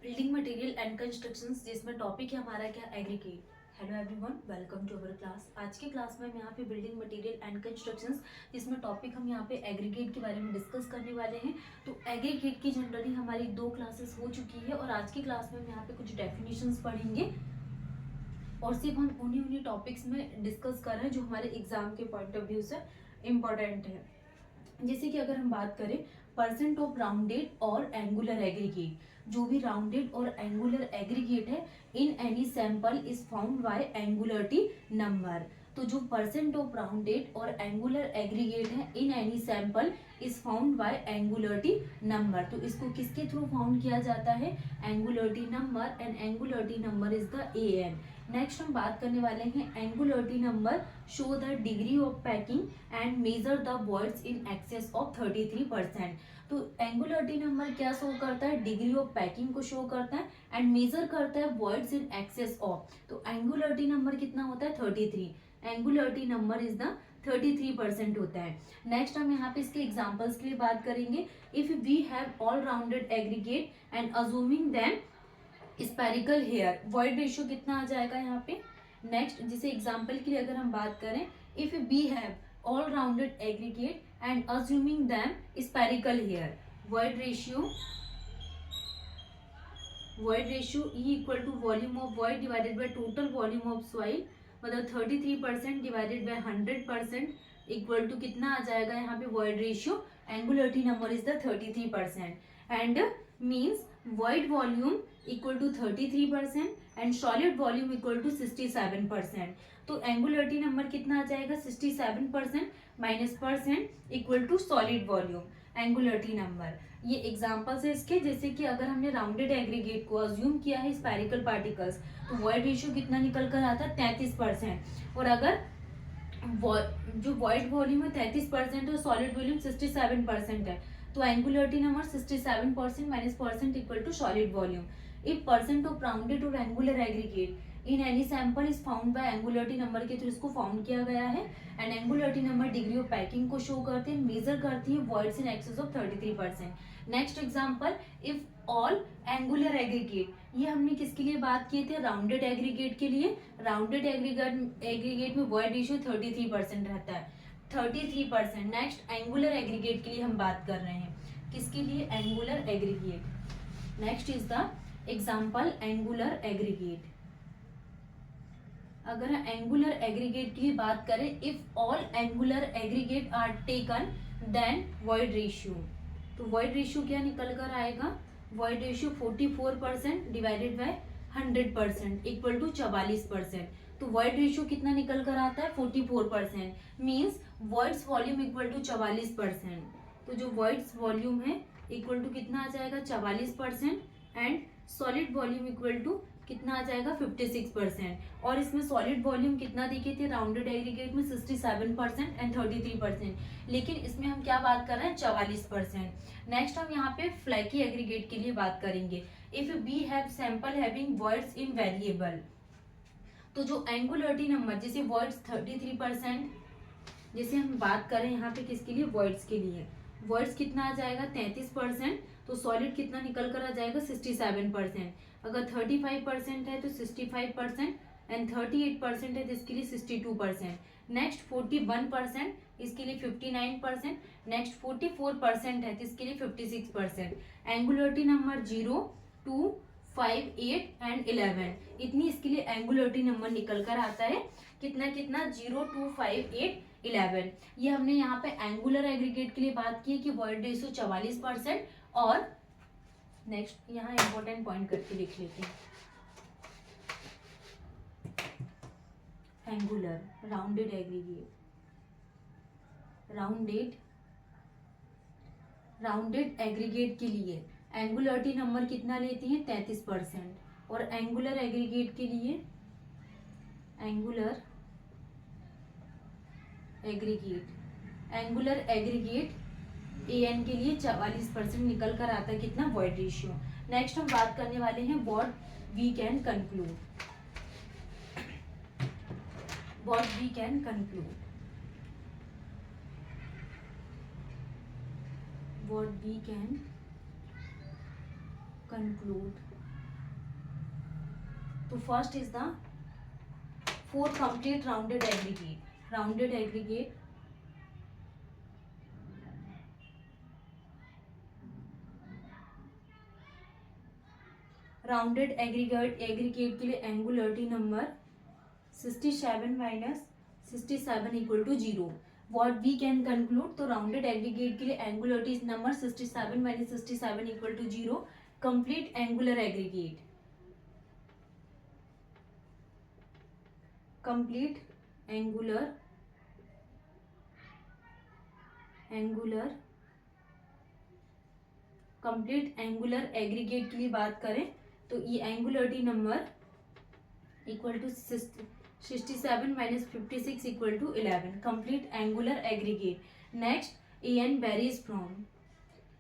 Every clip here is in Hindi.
बिल्डिंग मटेरियल एंड कंस्ट्रक्शंस, जिसमें टॉपिक है हमारा क्या, aggregate. Hello everyone, welcome to our class. आज के क्लास में हम यहाँ पे बिल्डिंग मटेरियल एंड कंस्ट्रक्शंस, जिसमें टॉपिक हम यहाँ पे एग्रीगेट के बारे में डिस्कस करने वाले हैं। तो एग्रीगेट की जनरली हमारी 2 क्लासेस हो चुकी है और आज की क्लास में हम यहाँ पे कुछ डेफिनेशंस पढ़ेंगे और सिर्फ हम उन्हीं टॉपिक्स में डिस्कस कर रहे हैं जो हमारे एग्जाम के पॉइंट ऑफ व्यू से इम्पोर्टेंट है। जैसे कि अगर हम बात करें परसेंट ऑफ राउंडेड और एंगुलर एग्रीगेट, जो भी राउंडेड और एंगुलर एग्रीगेट है in any sample is found by angularity number. तो जो परसेंट ऑफ राउंडेड और एंगुलर एग्रीगेट है in any sample is found by angularity number. तो इसको किसके थ्रू फाउंड किया जाता है, angularity number, and angularity number is the N. Next हम बात करने वाले हैं angularity number show the degree of packing and measure the voids in excess of 33%। तो एंगुलरिटी नंबर क्या शो करता है, डिग्री ऑफ पैकिंग को शो करता है एंड मेजर करता है वॉइड्स इन एक्सेस ऑफ। तो एंगुलरिटी नंबर कितना होता है, 33। एंगुलरिटी नंबर इज द 33% होता है। नेक्स्ट हम यहाँ पे इसके एग्जांपल्स के लिए बात करेंगे। If we have all rounded aggregate and assuming them spherical here, void ratio कितना आ जाएगा यहाँ पे। नेक्स्ट जिसे एग्जांपल के लिए अगर हम बात करें, if we have all rounded aggregate and assuming them spherical here, void ratio E equal to volume of void divided by total volume of soil, मतलब 33% डिवाइडेड बाय 100% इक्वल टू कितना आ जाएगा यहाँ पे void ratio. Angularity number is the 33% and means void volume equal to 33% and solid volume equal to 67%। तो एंगुलरिटी नंबर कितना आ जाएगा, 67% minus percent equal to solid volume angularity number. ये एग्जांपल्स है इसके, जैसे कि अगर हमने राउंडेड एग्रीगेट को अज्यूम किया है स्पेरिकल पार्टिकल्स, तो वॉइड रेशियो कितना निकल कर आता है, 33%। और अगर जो वॉइड वॉल्यूम है 33% और सॉलिड वॉल्यूम 67% है, तो angularity number 67% minus percent equal to solid volume. If percent of rounded और angular aggregate in any sample is found by angularity number के थ्रू इसको फाउंड किया गया है and angularity number degree of packing को शो करते हैं, मेजर करती है voids in excess of 33%। Next example, if all angular aggregate, ये हमने किसके लिए बात किए थे, राउंडेड एग्रीगेट के लिए। राउंडेड एग्रीगेट में वॉइड रेशियो 33% रहता है, 33%। नेक्स्ट एंगुलर एग्रीगेट के लिए हम बात कर रहे हैं, किसके लिए, angular aggregate. Next is the example angular aggregate. अगर एंगुलर एग्रीगेट की बात करें, if all angular aggregate are taken then void ratio, तो वॉइड रेशियो क्या निकल कर आएगा, void ratio 44% divided by 100% equal to 44%। तो वॉइड रेशियो कितना निकल कर आता है, 44%। Means voids volume equal to 44%। तो जो वॉइड्स वॉल्यूम है इक्वल टू कितना आ जाएगा, 44% and solid volume equal to कितना आ जाएगा, 56%। और इसमें सॉलिड वॉल्यूम कितना दिखे थे, राउंडेड एग्रीगेट में 67% एंड 33%, लेकिन इसमें हम क्या बात कर रहे हैं, 44%। नेक्स्ट हम यहाँ पे फ्लैकी एग्रीगेट के लिए बात करेंगे। If we have sample having voids in variable, तो जो एंगुलरिटी नंबर जैसे वॉइड्स 33%, जैसे हम बात करें यहाँ पे किसके लिए, वॉइड्स के लिए, वॉइड्स कितना आ जाएगा, 33%। तो सॉलिड कितना निकल कर आ जाएगा, 67%। अगर 35% है तो 65% एंड 38% है तो इसके लिए 62%। नेक्स्ट 41% इसके लिए 59%। नेक्स्ट 44% है तो इसके लिए 56%। एंगुलरिटी नंबर 0, 2, 5, 8 एंड 11, इतनी इसके लिए एंगुलरिटी नंबर निकल कर आता है। कितना कितना, 0, 2, 5, 8, 11। ये हमने यहाँ पे एंगुलर एग्रीगेट के लिए बात की है कि वॉइड रेशियो 44%। और नेक्स्ट यहाँ इंपॉर्टेंट पॉइंट करके लिख लेते हैं, angular rounded aggregate, rounded aggregate के लिए एंगुलरिटी नंबर कितना लेती है, 33%। और एंगुलर एग्रीगेट के लिए, एंगुलर एग्रीगेट एन के लिए 44% निकल कर आता है, कितना, वॉइड रेशियो। नेक्स्ट हम बात करने वाले हैं what we can conclude, what we can conclude, what we can conclude तो first is the for complete rounded aggregate. Rounded aggregate rounded aggregate के लिए angularity number 67 minus 67 equal to 0. What we can conclude, तो राउंडेड एग्रीगेट के लिए angularity number 67 minus 67 equal to 0. Complete angular aggregate, complete angular complete angular aggregate के लिए बात करें तो ये angularity number equal to 67 minus 56 equal to 11. Complete angular aggregate. Next an varies from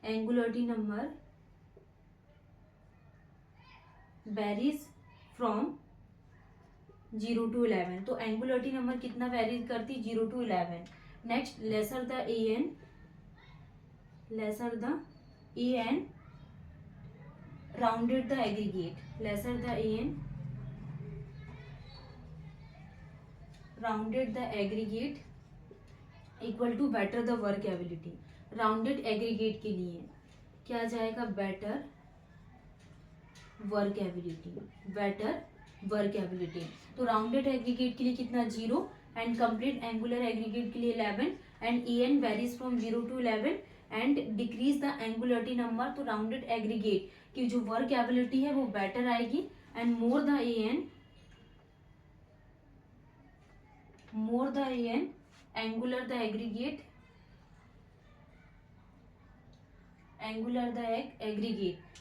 angularity number varies from 0 to 11. तो एंगुलरिटी नंबर कितना वेरी करती, 0 to 11. Next lesser the an rounded the aggregate. Lesser the an rounded the aggregate equal to better the workability. Rounded aggregate के लिए क्या जाएगा, better workability. Better workability. तो राउंडेड एग्रीगेट के लिए कितना, 0. एंड कंप्लीट एंगुलर एग्रीगेट के लिए 11. And an varies from 0 to 11 and decrease the angularity number. तो राउंडेड एग्रीगेट की जो वर्क एबिलिटी है वो बेटर आएगी. And more the an angular the aggregate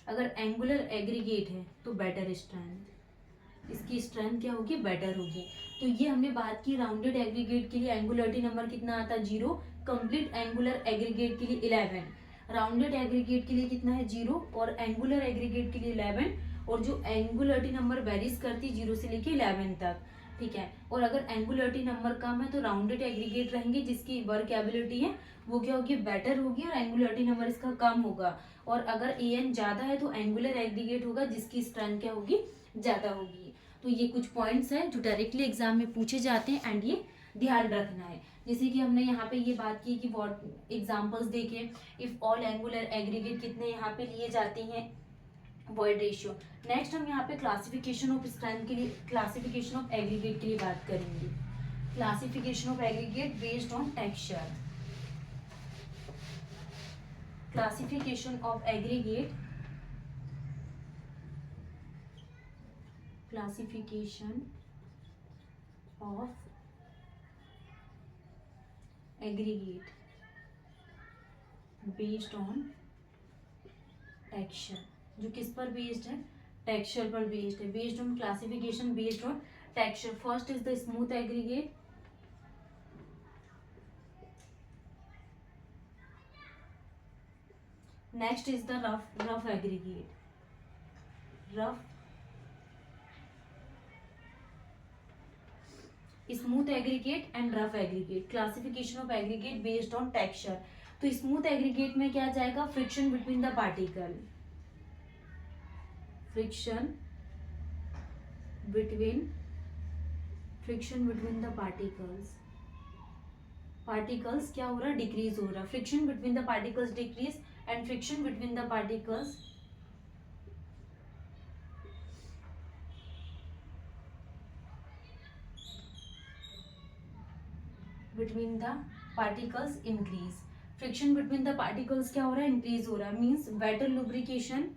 अगर एंगुलर एग्रीगेट है तो बेटर स्ट्रेंथ, इसकी स्ट्रेंथ क्या होगी, बेटर होगी. तो ये हमने बात की राउंडेड एग्रीगेट के लिए एंगुलरिटी नंबर कितना आता है, 0. कंप्लीट एंगुलर एग्रीगेट के लिए 11. राउंडेड एग्रीगेट के लिए कितना है, 0. और एंगुलर एग्रीगेट के लिए 11. और जो एंगुलरिटी नंबर वेरीज करती 0 से लेके 11 तक. ठीक है. और अगर एंगुलरिटी नंबर कम है तो राउंडेड एग्रीगेट रहेंगे जिसकी वर्क एबिलिटी है वो क्या होगी, बेटर होगी. और एंगुलरिटी नंबर इसका कम होगा. और अगर an ज्यादा है तो एंगुलर एग्रीगेट होगा जिसकी स्ट्रेंथ क्या होगी, ज्यादा होगी. तो ये कुछ पॉइंट्स हैं जो डायरेक्टली एग्जाम में पूछे जाते हैं एंड ये ध्यान रखना है. जैसे कि हमने यहाँ पे ये बात की कि व्हाट एग्जांपल्स देखे. इफ ऑल एंगुलर एग्रीगेट कितने यहाँ पे लिए जाते हैं, वॉइड रेशियो. नेक्स्ट हम यहाँ पे क्लासिफिकेशन ऑफ स्ट्रेंथ के लिए, क्लासिफिकेशन ऑफ एग्रीगेट के लिए बात करेंगे. Classification of aggregate based on texture. Classification of aggregate based on texture. जो किस पर बेस्ड है, टेक्सचर पर बेस्ड है. Based on classification based on texture. First is the smooth aggregate. Next is the rough aggregate. Smooth aggregate and rough aggregate. Classification of aggregate based on texture. तो स्मूथ एग्रीगेट में क्या जाएगा, friction between the particle. Friction between the particles क्या हो रहा है, डिक्रीज हो रहा है. Friction between the particles decrease and friction between the particles increase. Friction between the particles क्या हो रहा है, इंक्रीज हो रहा है. Means better lubrication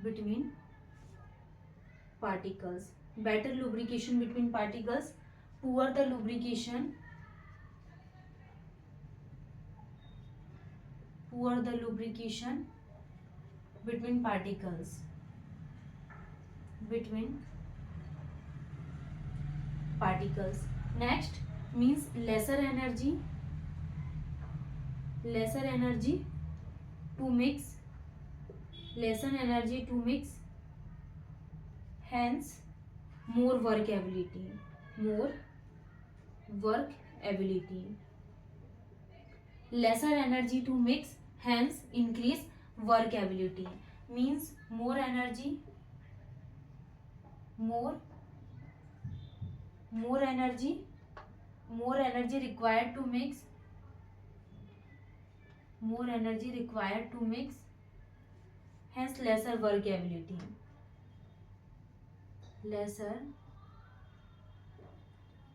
between particles. Better lubrication between particles. Poor the lubrication between particles. Next means lesser energy to mix, hence more work ability. work ability. Lesser energy to mix, hence increase work ability. Means more energy required to mix, hence lesser work ability.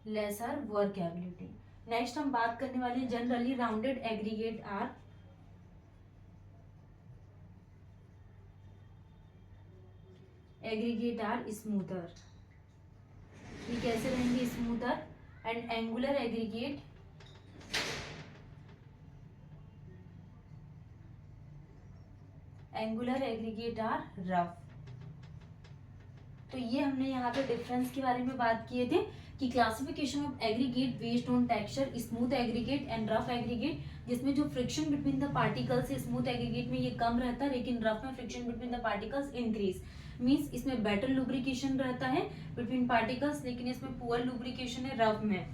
lesser work ability. Next हम बात करने वाले हैं generally rounded aggregate are smoother. ये कैसे रहेंगे? Smoother. And angular aggregate are rough. तो ये हमने यहाँ पे डिफरेंस के बारे में बात किए थे कि classification of aggregate based on texture, smooth aggregate and rough aggregate, जिसमें जो फ्रिक्शन बिटवीन द पार्टिकल्स है स्मूथ एग्रीगेट में ये कम रहता है, लेकिन रफ में friction between the particles increase. Means इसमें बेटर लुब्रिकेशन रहता है बिटवीन पार्टिकल्स, लेकिन इसमें पुअर लुब्रिकेशन है रफ में.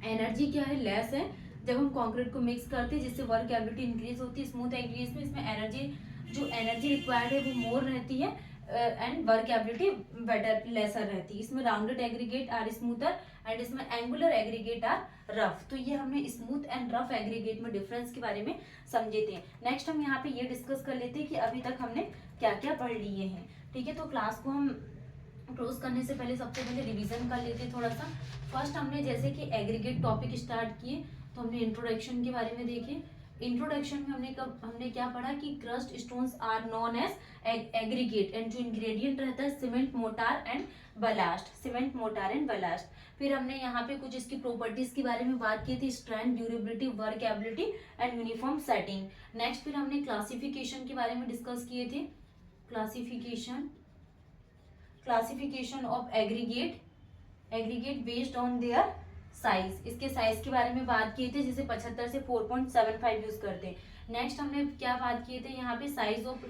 एनर्जी क्या है? लेस है जब हम कॉन्क्रीट को मिक्स करते हैं, जिससे वर्क एबिलिटी इंक्रीज होती है. स्मूथ एग्रीगेट में इसमें एनर्जी रिक्वायर्ड है वो मोर रहती है and workability better lesser रहती है. इसमें rounded aggregate are smoother and इसमें एंगुलर एग्रीगेट आर रफ. तो ये हमने स्मूथ एंड रफ एग्रीगेट में डिफरेंस के बारे में समझे थे. नेक्स्ट हम यहाँ पे ये डिस्कस कर लेते हैं कि अभी तक हमने क्या क्या पढ़ लिए हैं. ठीक है, तो क्लास को हम क्लोज करने से पहले सबसे पहले रिवीजन कर लेते हैं थोड़ा सा. फर्स्ट हमने जैसे कि एग्रीगेट टॉपिक स्टार्ट किए तो हमने इंट्रोडक्शन के बारे में देखे. इंट्रोडक्शन में हमने क्या पढ़ा कि crushed stones are known as aggregate and जो इंग्रेडिएंट रहता है सीमेंट, मोटार एंड बलास्ट. फिर हमने यहाँ पे कुछ इसकी प्रॉपर्टीज के बारे में बात की थी, strength, durability, work ability and uniform setting. Next फिर हमने क्लासिफिकेशन के बारे में डिस्कस किए थे. Classification of aggregate based on their size, इसके साइज के बारे में बात किए थे, जैसे 75 से 4.75 यूज करते हैं. नेक्स्ट हमने क्या बात किए थे यहाँ पे size of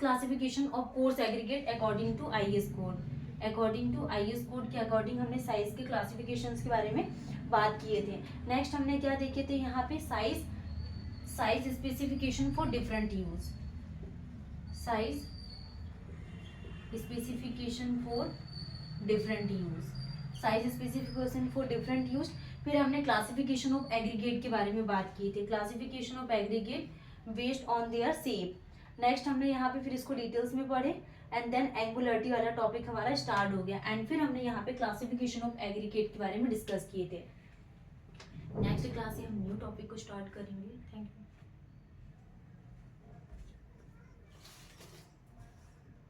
classification of coarse aggregate according to IS code. के अकॉर्डिंग हमने साइज के क्लासिफिकेशंस के बारे में बात किए थे. नेक्स्ट हमने क्या देखे थे यहाँ पे size specification for different use. Size specification for different use. फिर हमने क्लासिफिकेशन ऑफ एग्रीगेट के बारे में बात की थी. Classification of aggregate based on their shape. Next हमने यहाँ पे फिर इसको डिटेल्स में पढ़े एंड देन एंगुलरिटी वाला टॉपिक हमारा स्टार्ट हो गया. एंड फिर हमने यहाँ पे क्लासिफिकेशन ऑफ एग्रीगेट के बारे में डिस्कस किए थे. नेक्स्ट क्लास से हम न्यू टॉपिक को स्टार्ट करेंगे. Thank you.